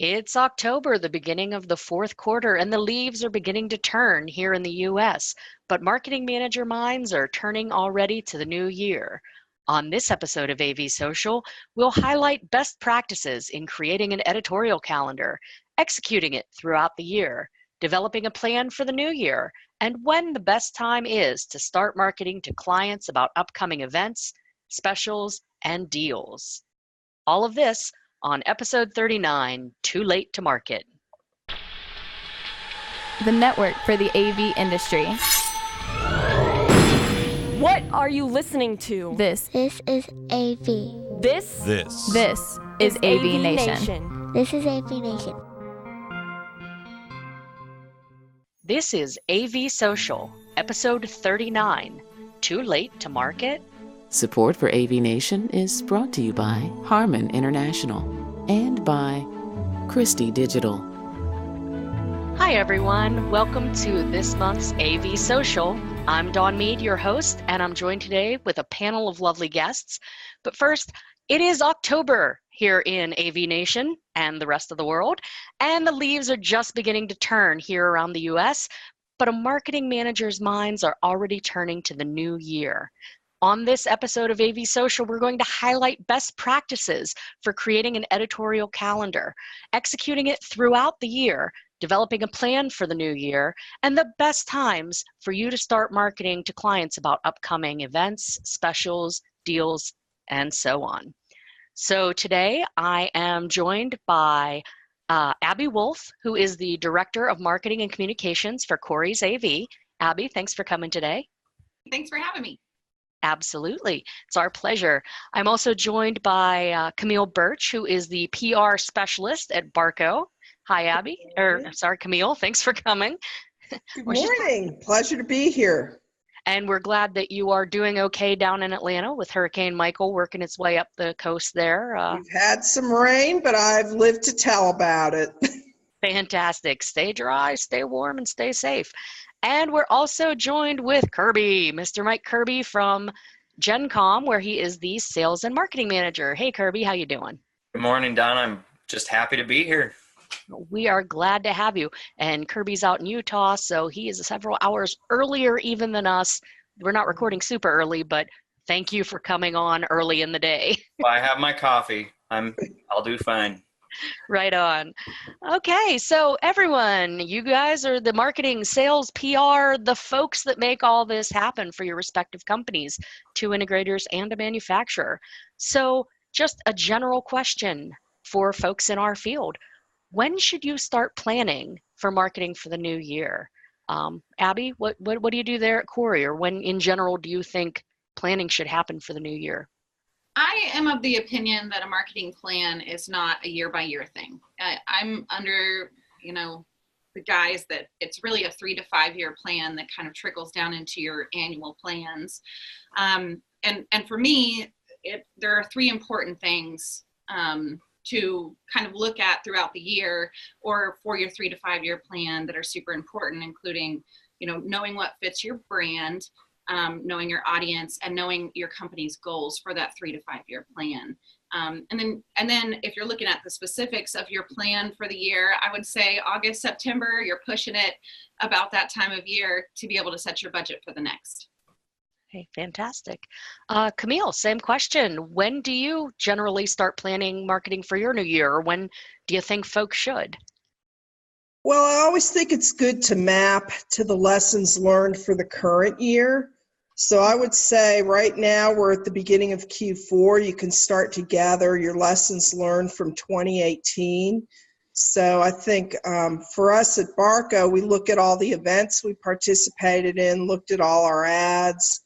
It's October, the beginning of the fourth quarter, and the leaves are beginning to turn here in the US. But marketing manager minds are turning already to the new year. On this episode of AVSocial, we'll highlight best practices in creating an editorial calendar, executing it throughout the year, developing a plan for the new year, and when the best time is to start marketing to clients about upcoming events, specials, and deals. All of this on episode 39, Too Late to Market. The network for the AV industry. What are you listening to? This is AV. This is AVNation. This is AVNation. This is AVSocial, episode 39, Too Late to Market? Support for AVNation is brought to you by Harman International and by Christie Digital. Hi everyone, welcome to this month's AVSocial. I'm Dawn Mead, your host, and I'm joined today with a panel of lovely guests. But first, it is October here in AVNation and the rest of the world, and the leaves are just beginning to turn here around the US, but a marketing manager's minds are already turning to the new year. On this episode of AVSocial, we're going to highlight best practices for creating an editorial calendar, executing it throughout the year, developing a plan for the new year, and the best times for you to start marketing to clients about upcoming events, specials, deals, and so on. So today I am joined by Abby Wolf, who is the Director of Marketing and Communications for Corey's AV. Abby, thanks for coming today. Thanks for having me. Absolutely. It's our pleasure. I'm also joined by Camille Birch, who is the PR specialist at Barco. Hi, Abby. Camille. Thanks for coming. Good morning. Pleasure to be here. And we're glad that you are doing okay down in Atlanta with Hurricane Michael working its way up the coast there. We've had some rain, but I've lived to tell about it. Fantastic. Stay dry, stay warm, and stay safe. And we're also joined with Kirby, Mr. Mike Kirby from GenCom, where he is the sales and marketing manager. Hey, Kirby, how you doing? Good morning, Don. I'm just happy to be here. We are glad to have you. And Kirby's out in Utah, so he is several hours earlier even than us. We're not recording super early, but thank you for coming on early in the day. Well, I have my coffee. I'll do fine. Right on. Okay, so everyone, you guys are the marketing, sales, PR, the folks that make all this happen for your respective companies, two integrators and a manufacturer. So just a general question for folks in our field. When should you start planning for marketing for the new year? Abby, what do you do there at Corey, or when in general do you think planning should happen for the new year? I am of the opinion that a marketing plan is not a year-by-year thing. I'm under, the guise that it's really a 3 to 5 year plan that kind of trickles down into your annual plans. And for me, there are 3 important things to kind of look at throughout the year or for your 3 to 5 year plan that are super important, including, knowing what fits your brand, knowing your audience, and knowing your company's goals for that 3 to 5 year plan. And then if you're looking at the specifics of your plan for the year, I would say August, September, you're pushing it about that time of year to be able to set your budget for the next. Okay, fantastic. Camille, same question. When do you generally start planning marketing for your new year, or when do you think folks should? Well, I always think it's good to map to the lessons learned for the current year. So I would say right now we're at the beginning of Q4. You can start to gather your lessons learned from 2018. So I think for us at Barco, we look at all the events we participated in, looked at all our ads,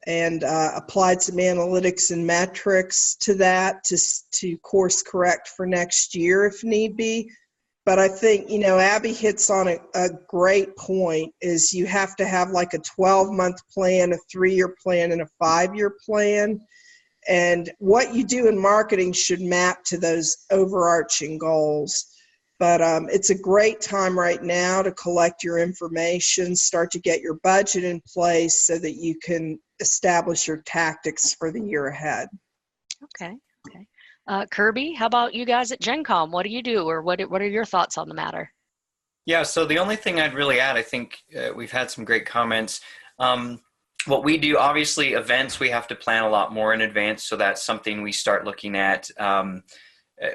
and applied some analytics and metrics to that to course correct for next year if need be. But I think, Abby hits on a great point, is you have to have like a 12-month plan, a 3-year plan, and a 5-year plan. And what you do in marketing should map to those overarching goals. But it's a great time right now to collect your information, start to get your budget in place so that you can establish your tactics for the year ahead. Okay. Kirby, how about you guys at Gen Com? What do you do, or what are your thoughts on the matter? Yeah, so the only thing I'd really add, I think we've had some great comments. What we do, obviously, events, we have to plan a lot more in advance. So that's something we start looking at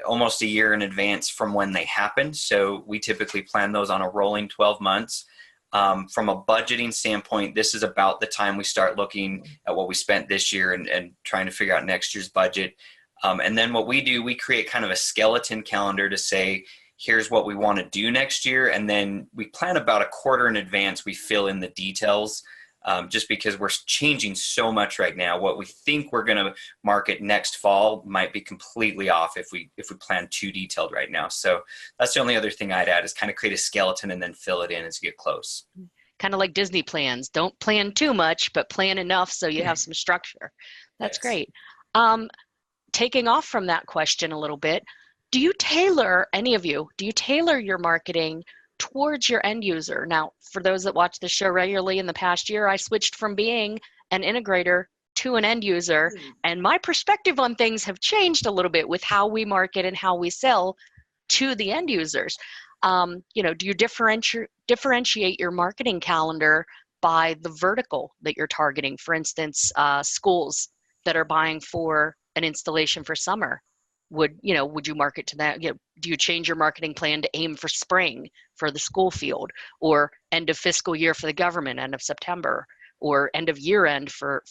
almost a year in advance from when they happen. So we typically plan those on a rolling 12 months. From a budgeting standpoint, this is about the time we start looking at what we spent this year and trying to figure out next year's budget. And then what we do, we create kind of a skeleton calendar to say, here's what we want to do next year. And then we plan about a quarter in advance. We fill in the details just because we're changing so much right now. What we think we're going to market next fall might be completely off if we plan too detailed right now. So that's the only other thing I'd add is kind of create a skeleton and then fill it in as you get close. Kind of like Disney plans. Don't plan too much, but plan enough so you have some structure. That's Yes. great. Taking off from that question a little bit, do you tailor your marketing towards your end user? Now, for those that watch the show regularly in the past year, I switched from being an integrator to an end user, and my perspective on things have changed a little bit with how we market and how we sell to the end users. Do you differentiate your marketing calendar by the vertical that you're targeting? For instance, schools that are buying for an installation for summer. Would you market to that? Do you change your marketing plan to aim for spring for the school field, or end of fiscal year for the government, end of September, or end of year end for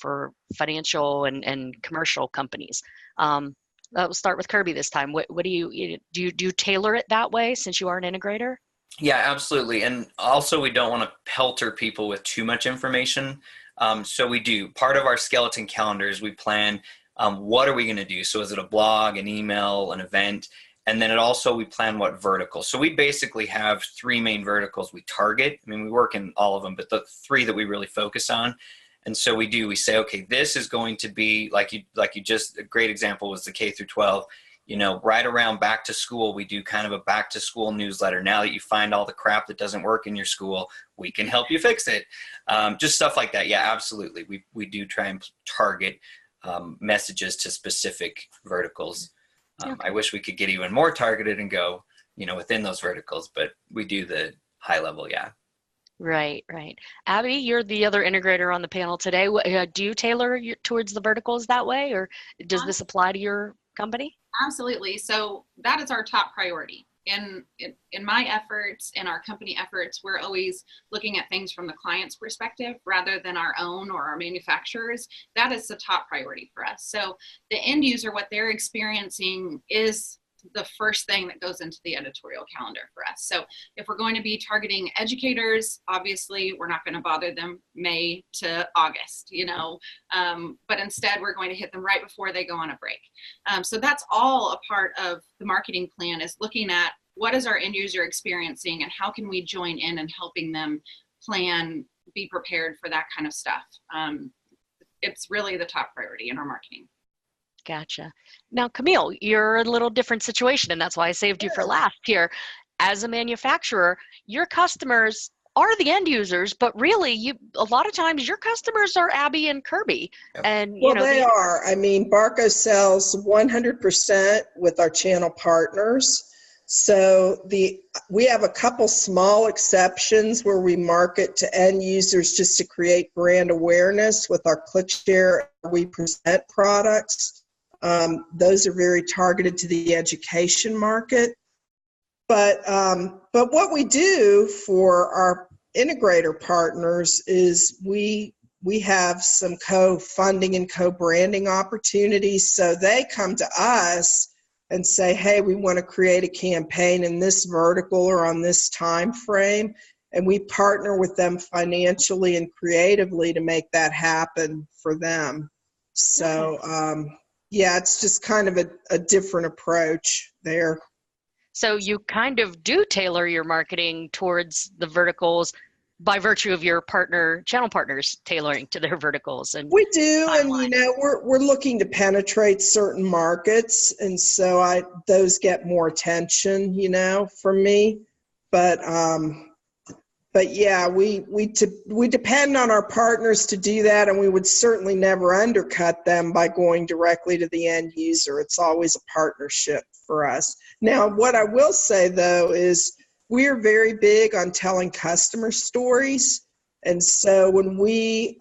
financial and commercial companies? We'll start with Kirby this time. What do you tailor it that way since you are an integrator? Yeah, absolutely. And also we don't want to pelter people with too much information. So we do part of our skeleton calendars. We plan what are we going to do? So is it a blog, an email, an event? And then we plan what vertical. So we basically have three main verticals we target. I mean, we work in all of them, but the three that we really focus on. And so we say, okay, this is going to be like you just, a great example was the K through 12, right around back to school, we do kind of a back to school newsletter. Now that you find all the crap that doesn't work in your school, we can help you fix it. Just stuff like that. Yeah, absolutely. We do try and target messages to specific verticals. I wish we could get even more targeted and go, within those verticals, but we do the high level. Yeah. Right. Abby, you're the other integrator on the panel today. Do you tailor towards the verticals that way, or does this apply to your company? Absolutely. So that is our top priority. In my efforts, in our company efforts, we're always looking at things from the client's perspective rather than our own or our manufacturers. That is the top priority for us. So the end user, what they're experiencing is the first thing that goes into the editorial calendar for us. So if we're going to be targeting educators, obviously we're not going to bother them May to August, but instead we're going to hit them right before they go on a break. So that's all a part of the marketing plan, is looking at what is our end user experiencing and how can we join in and helping them plan, be prepared for that kind of stuff. It's really the top priority in our marketing. Gotcha. Now, Camille, you're in a little different situation, and that's why I saved you for last here. As a manufacturer, your customers are the end users, but really, a lot of times your customers are Abby and Kirby. And they are. I mean, Barco sells 100% with our channel partners. So we have a couple small exceptions where we market to end users just to create brand awareness with our ClickShare We Present products. Those are very targeted to the education market. But what we do for our integrator partners is we have some co-funding and co-branding opportunities. So they come to us and say, hey, we want to create a campaign in this vertical or on this time frame. And we partner with them financially and creatively to make that happen for them. So, it's just kind of a different approach there. So you kind of do tailor your marketing towards the verticals by virtue of your channel partners tailoring to their verticals. And we do, timeline. And we're looking to penetrate certain markets, and so those get more attention, from me. But but yeah, we depend on our partners to do that, and we would certainly never undercut them by going directly to the end user. It's always a partnership for us. Now, what I will say though is we're very big on telling customer stories. And so when we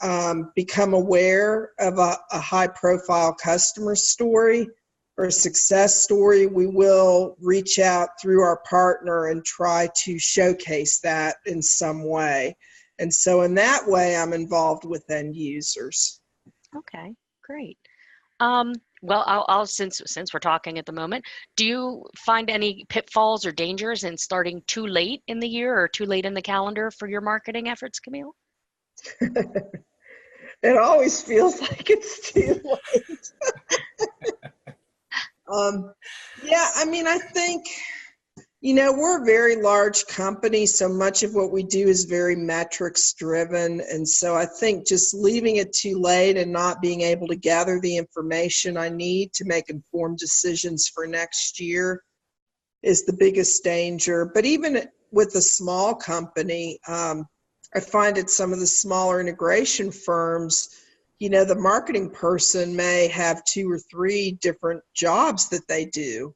become aware of a high profile customer story or success story, we will reach out through our partner and try to showcase that in some way. And so in that way, I'm involved with end users. Okay, great. Well, I'll since we're talking at the moment, do you find any pitfalls or dangers in starting too late in the year or too late in the calendar for your marketing efforts, Camille? It always feels like it's too late. Yeah, I mean, I think, we're a very large company, so much of what we do is very metrics driven. And so I think just leaving it too late and not being able to gather the information I need to make informed decisions for next year is the biggest danger. But even with a small company, I find at some of the smaller integration firms, the marketing person may have 2 or 3 different jobs that they do.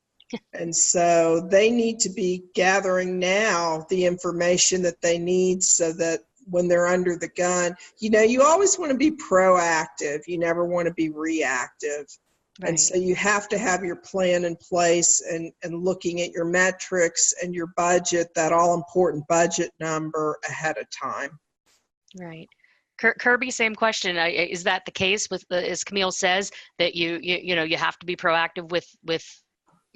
And so they need to be gathering now the information that they need so that when they're under the gun, you always want to be proactive. You never want to be reactive. Right. And so you have to have your plan in place and looking at your metrics and your budget, that all important budget number ahead of time. Right. Kirby, same question. Is that the case with as Camille says, that you have to be proactive with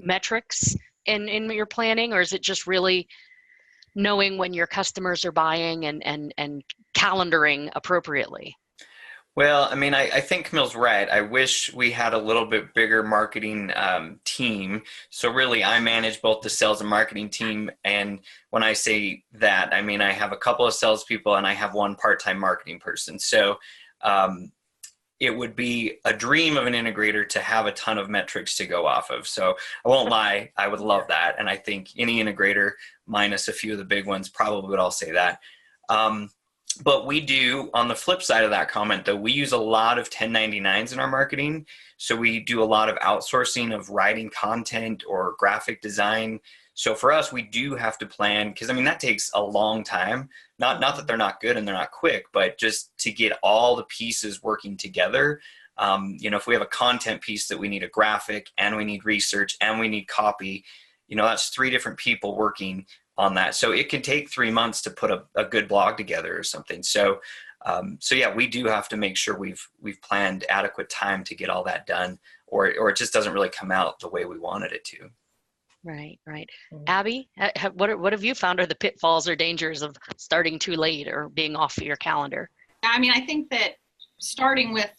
metrics in your planning, or is it just really knowing when your customers are buying and calendaring appropriately? Well, I mean, I think Camille's right. I wish we had a little bit bigger marketing team. So really, I manage both the sales and marketing team. And when I say that, I mean, I have a couple of salespeople and I have 1 part-time marketing person. So it would be a dream of an integrator to have a ton of metrics to go off of. So I won't lie, I would love that. And I think any integrator, minus a few of the big ones, probably would all say that. But we do, on the flip side of that comment, though, we use a lot of 1099s in our marketing. So we do a lot of outsourcing of writing content or graphic design. So for us, we do have to plan, because I mean, that takes a long time. Not that they're not good and they're not quick, but just to get all the pieces working together. If we have a content piece that we need a graphic and we need research and we need copy, that's 3 different people working on that. So it can take 3 months to put a good blog together or something. So yeah, we do have to make sure we've planned adequate time to get all that done, or it just doesn't really come out the way we wanted it to. Right. Abby, what have you found are the pitfalls or dangers of starting too late or being off your calendar? I mean, I think that starting with,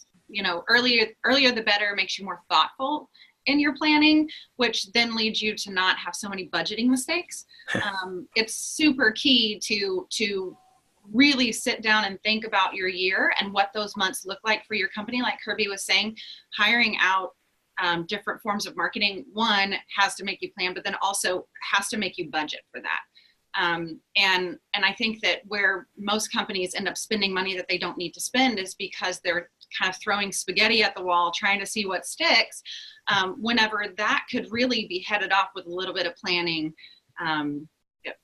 earlier the better makes you more thoughtful in your planning, which then leads you to not have so many budgeting mistakes. It's super key to really sit down and think about your year and what those months look like for your company. Like Kirby was saying, hiring out different forms of marketing, one, has to make you plan, but then also has to make you budget for that. And I think that where most companies end up spending money that they don't need to spend is because they're kind of throwing spaghetti at the wall, trying to see what sticks, whenever that could really be headed off with a little bit of planning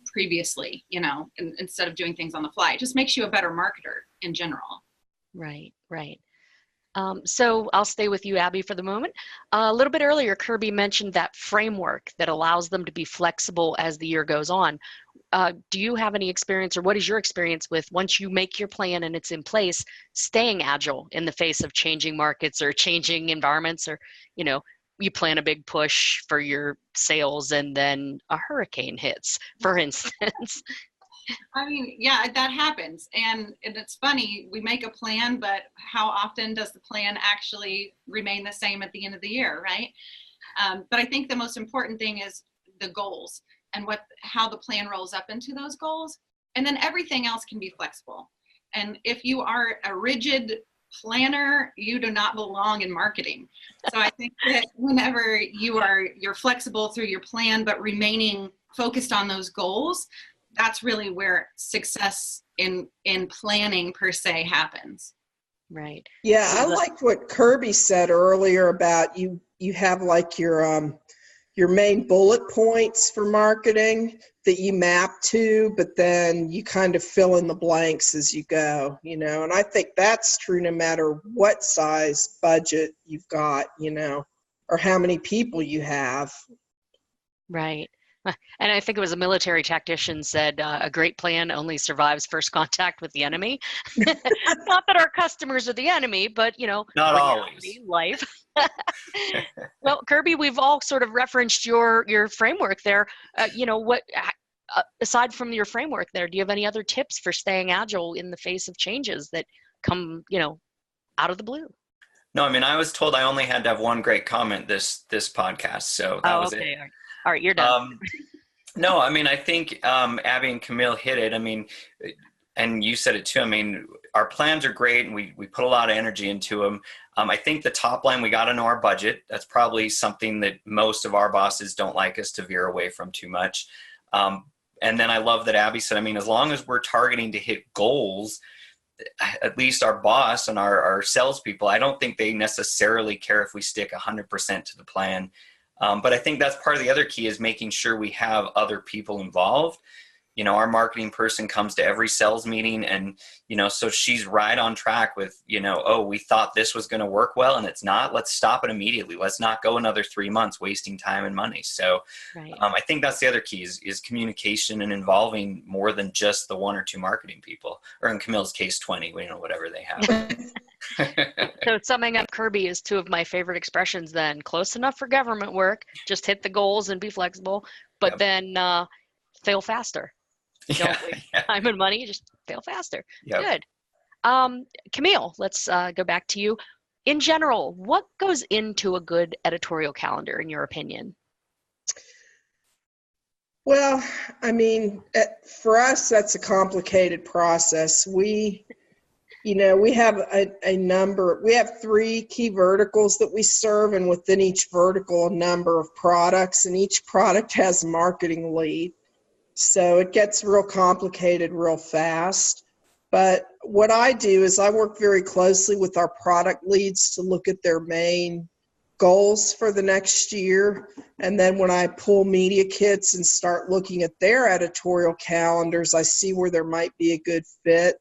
previously, instead of doing things on the fly. It just makes you a better marketer in general. Right. So I'll stay with you, Abby, for the moment. A little bit earlier, Kirby mentioned that framework that allows them to be flexible as the year goes on. Do you have any experience, or what is your experience with, once you make your plan and it's in place, staying agile in the face of changing markets or changing environments, or, you plan a big push for your sales and then a hurricane hits, for instance? I mean, yeah, that happens. And it's funny, we make a plan, but how often does the plan actually remain the same at the end of the year, right? But I think the most important thing is the goals and how the plan rolls up into those goals. And then everything else can be flexible. And if you are a rigid planner, you do not belong in marketing. So I think that whenever you're flexible through your plan, but remaining focused on those goals, that's really where success in planning per se happens. Right. Yeah, I liked what Kirby said earlier about you have like your main bullet points for marketing that you map to, but then you kind of fill in the blanks as you go, and I think that's true no matter what size budget you've got, or how many people you have. Right. And I think it was a military tactician said, a great plan only survives first contact with the enemy. Not that our customers are the enemy, but, not reality, always. life. Well, Kirby, we've all sort of referenced your framework there. What aside from your framework there, do you have any other tips for staying agile in the face of changes that come, out of the blue? No, I mean, I was told I only had to have one great comment this podcast, so that was okay. it. All right, you're done. No, I mean, I think Abby and Camille hit it. I mean, and you said it too. I mean, our plans are great, and we put a lot of energy into them. I think the top line, we got to know our budget. That's probably something that most of our bosses don't like us to veer away from too much. And then I love that Abby said, I mean, as long as we're targeting to hit goals, at least our boss and our salespeople, I don't think they necessarily care if we stick 100% to the plan. But I think that's part of the other key is making sure we have other people involved. Our marketing person comes to every sales meeting and, so she's right on track with, oh, we thought this was going to work well and it's not. Let's stop it immediately. Let's not go another 3 months wasting time and money. So Right. I think that's the other key is communication and involving more than just the 1 or 2 marketing people, or in Camille's case, 20, whatever they have. So summing up Kirby is 2 of my favorite expressions then. Close enough for government work, just hit the goals and be flexible, but Yep. then fail faster. Don't waste time and money, just fail faster. Yep. Good. Camille, let's go back to you. In general, what goes into a good editorial calendar in your opinion? Well, I mean, for us, that's a complicated process. We have a number, we have 3 key verticals that we serve, and within each vertical, a number of products, and each product has a marketing lead. So it gets real complicated real fast. But what I do is I work very closely with our product leads to look at their main goals for the next year. And then when I pull media kits and start looking at their editorial calendars, I see where there might be a good fit.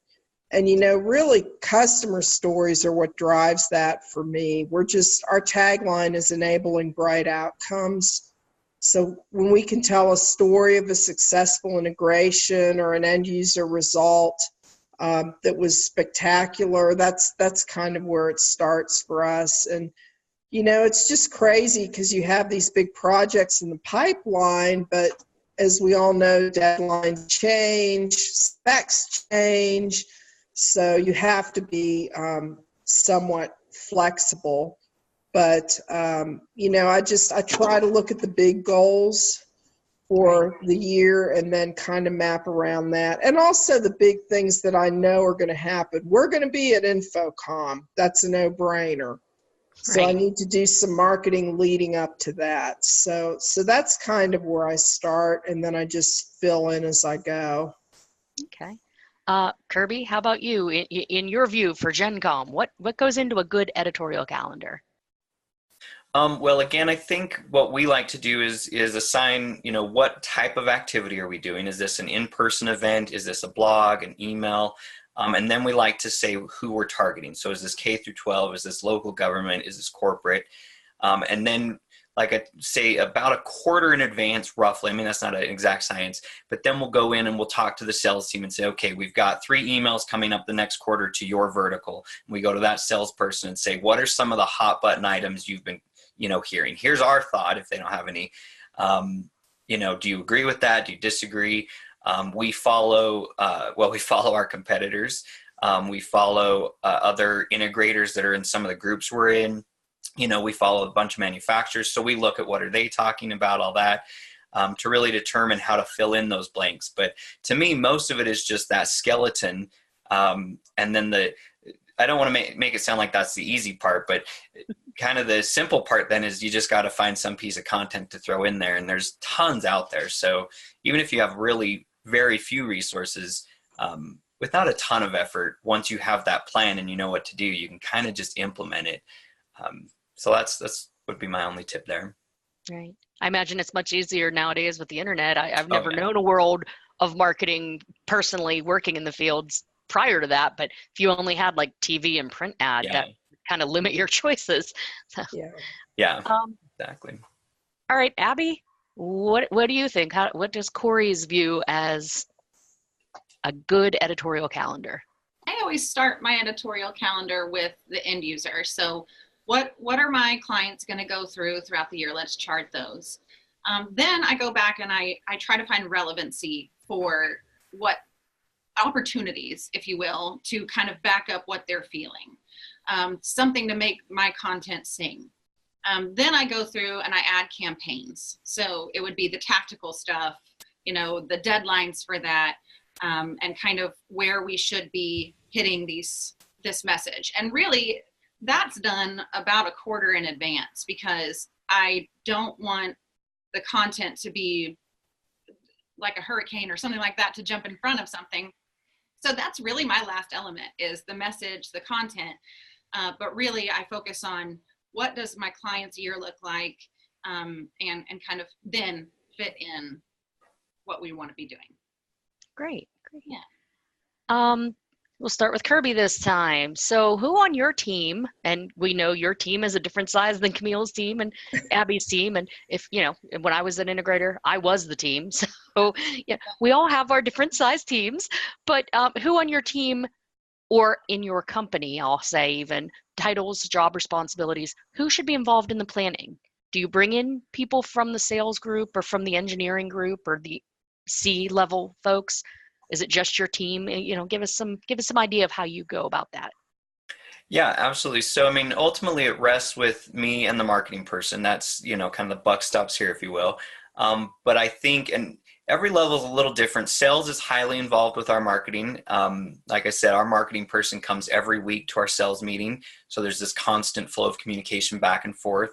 And, really customer stories are what drives that for me. Our tagline is enabling bright outcomes. So when we can tell a story of a successful integration or an end user result that was spectacular, that's kind of where it starts for us. And, it's just crazy because you have these big projects in the pipeline, but as we all know, deadlines change, specs change. So you have to be somewhat flexible. But, I try to look at the big goals for the year and then kind of map around that. And also the big things that I know are going to happen. We're going to be at InfoComm. That's a no-brainer. So I need to do some marketing leading up to that. So that's kind of where I start, and then I just fill in as I go. Okay. Kirby, how about you? In your view for Gen Com, what goes into a good editorial calendar? Well, again, I think what we like to do is assign, what type of activity are we doing? Is this an in-person event? Is this a blog, an email? And then we like to say who we're targeting. So is this K through 12? Is this local government? Is this corporate? And then, like I say, about a quarter in advance, roughly. I mean, that's not an exact science, but then we'll go in and we'll talk to the sales team and say, okay, we've got 3 emails coming up the next quarter to your vertical. And we go to that salesperson and say, what are some of the hot button items you've been hearing? Here's our thought if they don't have any. Do you agree with that? Do you disagree? We follow our competitors. We follow other integrators that are in some of the groups we're in. We follow a bunch of manufacturers. So we look at what are they talking about, all that, to really determine how to fill in those blanks. But to me, most of it is just that skeleton. And then I don't want to make it sound like that's the easy part, but kind of the simple part then is you just got to find some piece of content to throw in there, and there's tons out there. So even if you have really very few resources, without a ton of effort. Once you have that plan and you know what to do, you can kind of just implement it. So that's would be my only tip there. Right. I imagine it's much easier nowadays with the internet. I've Oh, never yeah. known a world of marketing personally working in the fields prior to that, but if you only had like TV and print ad, Yeah. that kind of limit your choices. So, Yeah, um, exactly. all right, Abby, what do you think? What does Corey's view as a good editorial calendar? I always start my editorial calendar with the end user. So what are my clients going to go throughout the year? Let's chart those. Then I go back and I try to find relevancy for what opportunities, if you will, to kind of back up what they're feeling. Something to make my content sing. Then I go through and I add campaigns. So it would be the tactical stuff, the deadlines for that, and kind of where we should be hitting this message. And really, that's done about a quarter in advance, because I don't want the content to be like a hurricane or something like that to jump in front of something. So that's really my last element, is the message, the content. But really, I focus on what does my client's year look like, and kind of then fit in what we want to be doing. Great. Yeah. We'll start with Kirby this time. So who on your team, and we know your team is a different size than Camille's team and Abby's team, and if, when I was an integrator, I was the team. So yeah, we all have our different size teams, but who on your team or in your company, I'll say even, titles, job responsibilities, who should be involved in the planning? Do you bring in people from the sales group or from the engineering group or the C-level folks? Is it just your team? Give us some idea of how you go about that. Yeah, absolutely. So, I mean, ultimately it rests with me and the marketing person. That's, kind of the buck stops here, if you will. But I think, and every level is a little different. Sales is highly involved with our marketing. Like I said, our marketing person comes every week to our sales meeting. So there's this constant flow of communication back and forth.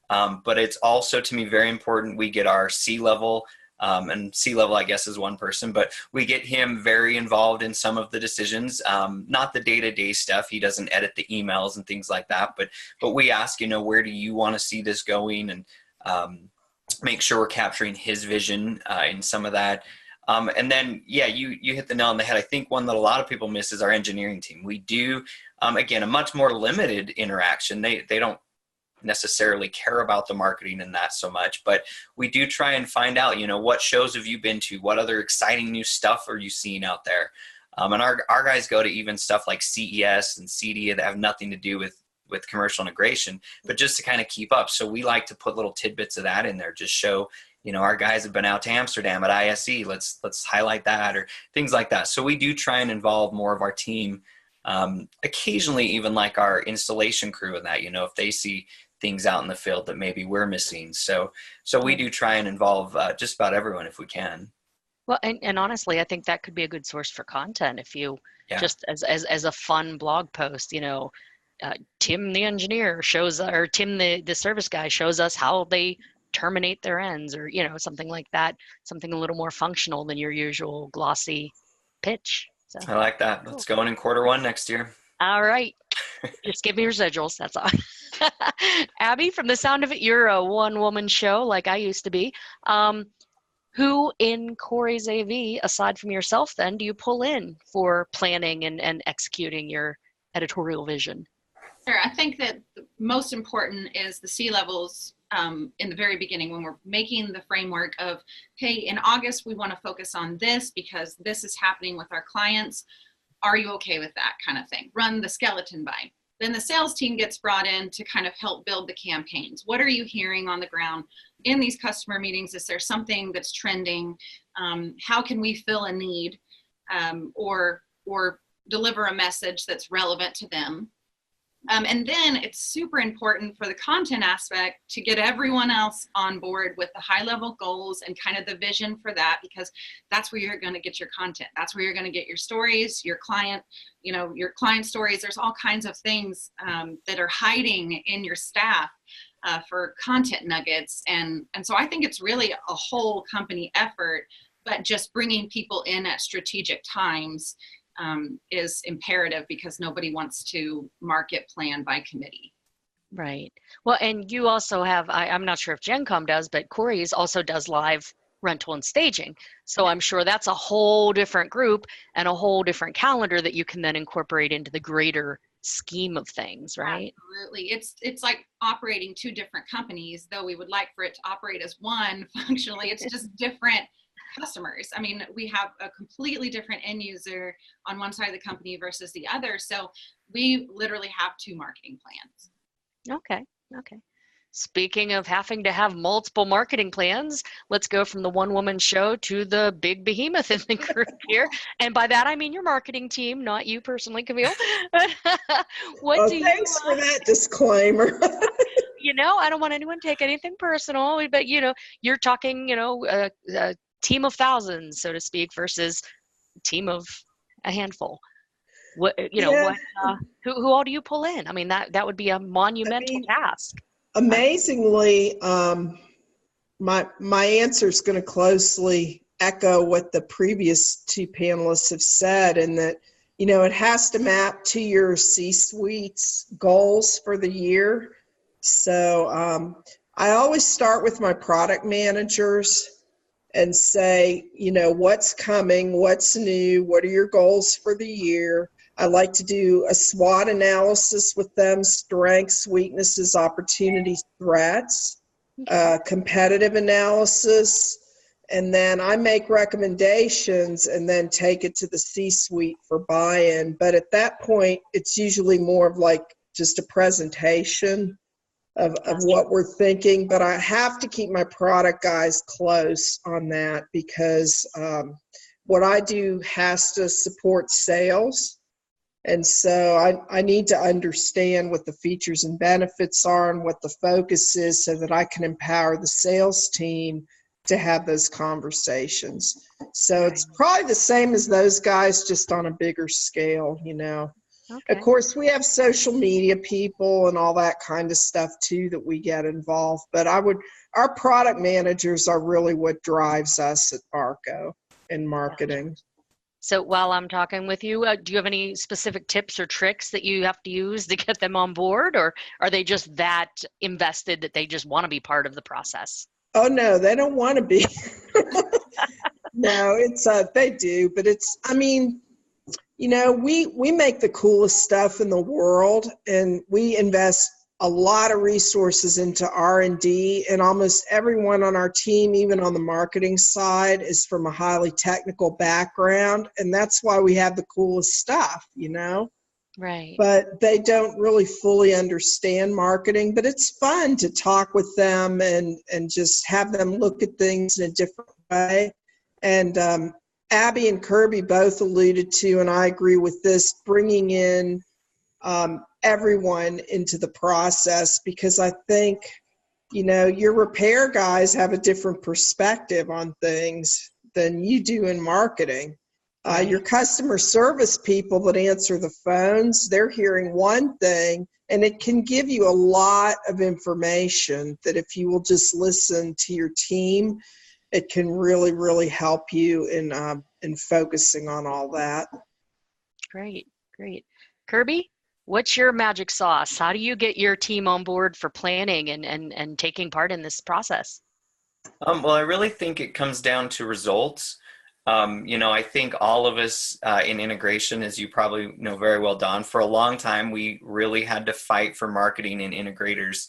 But it's also, to me, very important we get our C-level, and C-level, I guess, is one person, but we get him very involved in some of the decisions, not the day-to-day stuff. He doesn't edit the emails and things like that, but we ask, where do you want to see this going, and make sure we're capturing his vision in some of that. And then, yeah, you hit the nail on the head. I think one that a lot of people miss is our engineering team. We do, again, a much more limited interaction. They don't necessarily care about the marketing and that so much, but we do try and find out, what shows have you been to? What other exciting new stuff are you seeing out there? And our guys go to even stuff like CES and CD that have nothing to do with commercial integration, but just to kind of keep up. So we like to put little tidbits of that in there, just show, our guys have been out to Amsterdam at ISE. Let's highlight that, or things like that. So we do try and involve more of our team. Occasionally even like our installation crew in that, if they see things out in the field that maybe we're missing. So we do try and involve just about everyone if we can. Well, and honestly, I think that could be a good source for content if you just as a fun blog post, Tim the engineer shows, or Tim the service guy shows us how they terminate their ends, or something like that, something a little more functional than your usual glossy pitch. So I like that. Let's go in Q1 next year. All right. Just give me residuals. That's all. Abby, from the sound of it, you're a one-woman show like I used to be. Who in Corey's AV, aside from yourself, then, do you pull in for planning and executing your editorial vision? Sure. I think that the most important is the C-levels in the very beginning, when we're making the framework of, hey, in August, we want to focus on this because this is happening with our clients. Are you okay with that kind of thing? Run the skeleton by. Then the sales team gets brought in to kind of help build the campaigns. What are you hearing on the ground in these customer meetings? Is there something that's trending? How can we fill a need, or deliver a message that's relevant to them? And then it's super important for the content aspect to get everyone else on board with the high level goals and kind of the vision for that, because that's where you're going to get your content. That's where you're going to get your stories, your client stories. There's all kinds of things that are hiding in your staff for content nuggets. And so I think it's really a whole company effort but just bringing people in at strategic times is imperative because nobody wants to market plan by committee. Right. Well, and you also have, I'm not sure if GenCom does, but Corey's also does live rental and staging. So I'm sure that's a whole different group and a whole different calendar that you can then incorporate into the greater scheme of things, right? Absolutely. It's like operating two different companies, though we would like for it to operate as one functionally. It's just different customers. I mean, we have a completely different end user on one side of the company versus the other. So we literally have two marketing plans. Okay. Speaking of having to have multiple marketing plans, let's go from the one-woman show to the big behemoth in the group here. And by that, I mean your marketing team, not you personally, Camille. Thanks for that disclaimer. I don't want anyone to take anything personal, but, you're talking, a team of thousands, so to speak, versus a team of a handful. Who all do you pull in? I mean, that would be a monumental task. Amazingly, my answer is going to closely echo what the previous two panelists have said, in that, it has to map to your C-suite's goals for the year. So I always start with my product managers and say, what's coming, what's new, what are your goals for the year? I like to do a SWOT analysis with them: strengths, weaknesses, opportunities, threats, competitive analysis, and then I make recommendations and then take it to the C-suite for buy-in. But at that point, it's usually more of like just a presentation of what we're thinking. But I have to keep my product guys close on that, because what I do has to support sales. And so I need to understand what the features and benefits are and what the focus is, so that I can empower the sales team to have those conversations. So it's probably the same as those guys, just on a bigger scale, Okay. Of course, we have social media people and all that kind of stuff too that we get involved. But our product managers are really what drives us at ARCO in marketing. So while I'm talking with you, do you have any specific tips or tricks that you have to use to get them on board, or are they just that invested that they just want to be part of the process? Oh, no, they don't want to be. No, they do, but we make the coolest stuff in the world, and we invest a lot of resources into R&D, and almost everyone on our team, even on the marketing side, is from a highly technical background, and that's why we have the coolest stuff, Right. But they don't really fully understand marketing, but it's fun to talk with them and just have them look at things in a different way. And Abby and Kirby both alluded to, and I agree with this, bringing in everyone into the process, because I think, your repair guys have a different perspective on things than you do in marketing. Your customer service people that answer the phones, they're hearing one thing, and it can give you a lot of information that if you will just listen to your team, it can really, really help you in focusing on all that. Great. Kirby, what's your magic sauce? How do you get your team on board for planning and taking part in this process? Well, I really think it comes down to results. I think all of us in integration, as you probably know very well, Don, for a long time, we really had to fight for marketing and integrators'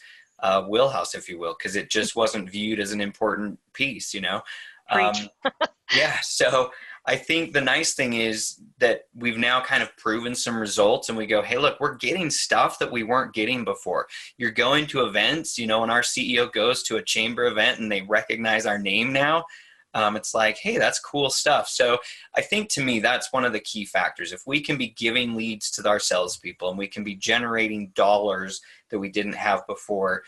wheelhouse, if you will, because it just wasn't viewed as an important piece, Yeah, so I think the nice thing is that we've now kind of proven some results, and we go, hey, look, we're getting stuff that we weren't getting before. You're going to events, when our CEO goes to a chamber event and they recognize our name now, it's like, hey, that's cool stuff. So I think, to me, that's one of the key factors. If we can be giving leads to our salespeople and we can be generating dollars that we didn't have before,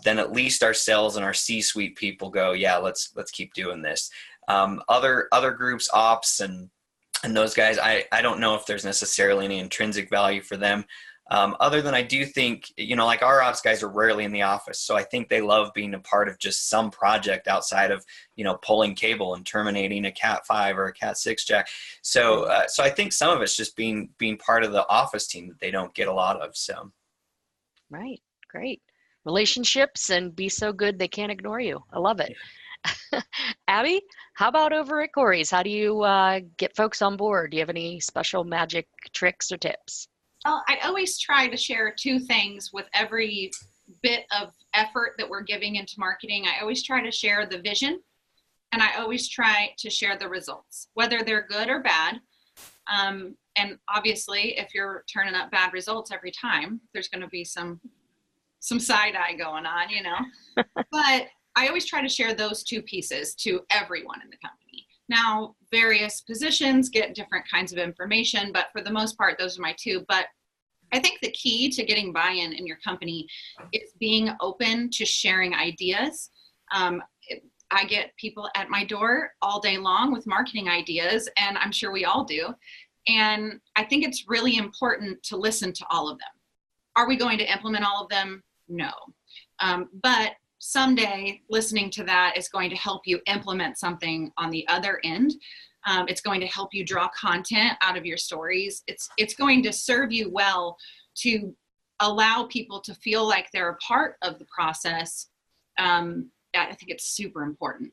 then at least our sales and our C-suite people go, yeah, let's keep doing this. Other groups, ops and those guys, I don't know if there's necessarily any intrinsic value for them. Other than I do think, like our ops guys are rarely in the office. So I think they love being a part of just some project outside of, pulling cable and terminating a Cat 5 or a Cat 6 jack. So so I think some of it's just being part of the office team that they don't get a lot of. So. Right. Great. Relationships and be so good they can't ignore you. I love it. Abby, how about over at Corey's? How do you get folks on board? Do you have any special magic tricks or tips? Well, I always try to share two things with every bit of effort that we're giving into marketing. I always try to share the vision, and I always try to share the results, whether they're good or bad. And obviously, if you're turning up bad results every time, there's going to be some side eye going on, But I always try to share those two pieces to everyone in the company. Now, various positions get different kinds of information, but for the most part, those are my two. But I think the key to getting buy-in in your company is being open to sharing ideas. I get people at my door all day long with marketing ideas, and I'm sure we all do. And I think it's really important to listen to all of them. Are we going to implement all of them? No. But someday listening to that is going to help you implement something on the other end. It's going to help you draw content out of your stories. It's going to serve you well to allow people to feel like they're a part of the process. I think it's super important.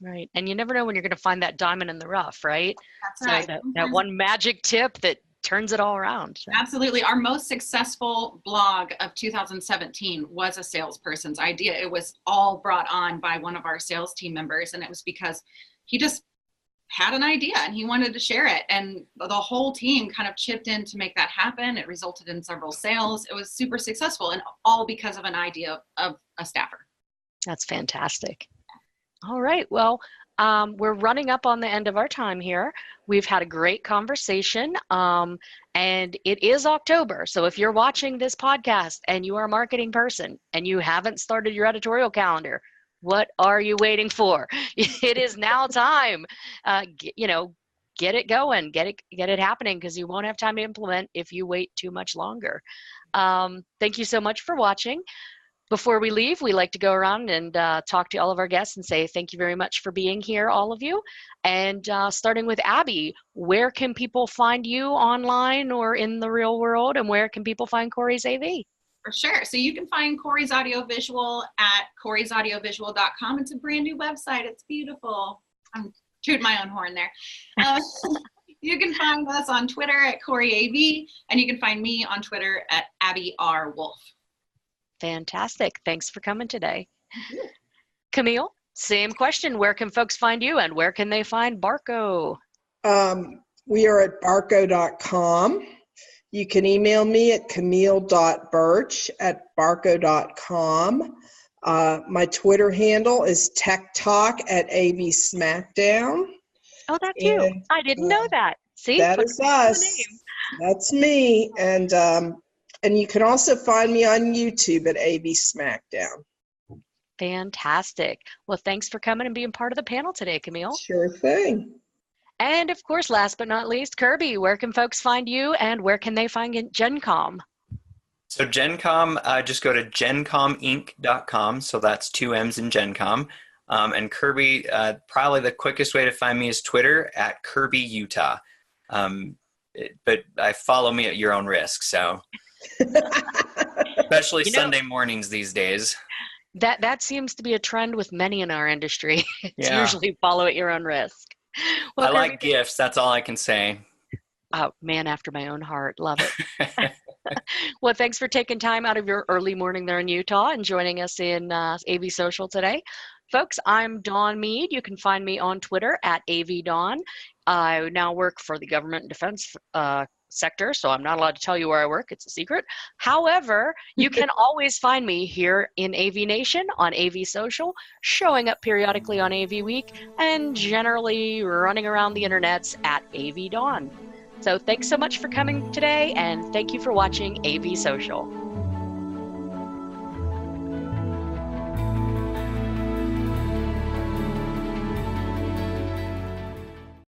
Right. And you never know when you're going to find that diamond in the rough, right? That's right. That one magic tip that turns it all around. So. Absolutely. Our most successful blog of 2017 was a salesperson's idea. It was all brought on by one of our sales team members, and it was because he just had an idea and he wanted to share it, and the whole team kind of chipped in to make that happen. It resulted in several sales. It was super successful, and all because of an idea of a staffer. That's fantastic. All right. Well, we're running up on the end of our time here. We've had a great conversation, and it is October. So if you're watching this podcast and you are a marketing person and you haven't started your editorial calendar, what are you waiting for? It is now time. Get it going, get it happening, because you won't have time to implement if you wait too much longer. Thank you so much for watching. Before we leave, we like to go around and talk to all of our guests and say thank you very much for being here, all of you. And starting with Abby, where can people find you online or in the real world, and where can people find Corey's AV? For sure. So you can find Corey's Audiovisual at corey'saudiovisual.com. It's a brand new website. It's beautiful. I'm tooting my own horn there. You can find us on Twitter at Corey AV, and you can find me on Twitter at Abby R. Wolf. Fantastic. Thanks for coming today. Camille, same question. Where can folks find you, and where can they find Barco? We are at barco.com. You can email me at camille.birch@barco.com. My Twitter handle is TechTalk at AVSmackdown. Oh, that's you. I didn't know that. See? That is us. That's me. And you can also find me on YouTube at AV Smackdown. Fantastic. Well, thanks for coming and being part of the panel today, Camille. Sure thing. And of course, last but not least, Kirby, where can folks find you, and where can they find GenCom? So GenCom, just go to gencominc.com. So that's 2 M's in GenCom. And Kirby, probably the quickest way to find me is Twitter at Kirby Utah. But I follow me at your own risk. So especially Sunday mornings these days. That seems to be a trend with many in our industry. It's Yeah. usually follow at your own risk. Well, I like gifts. That's all I can say. Oh, man after my own heart. Love it. Well, thanks for taking time out of your early morning there in Utah and joining us in AVSocial today. Folks, I'm Dawn Mead. You can find me on Twitter at AVDawn. I now work for the government and defense sector, so I'm not allowed to tell you where I work. It's a secret. However, you can always find me here in AVNation on AVSocial, showing up periodically on AV Week, and generally running around the internets at AVDawn. So thanks so much for coming today, and thank you for watching AVSocial.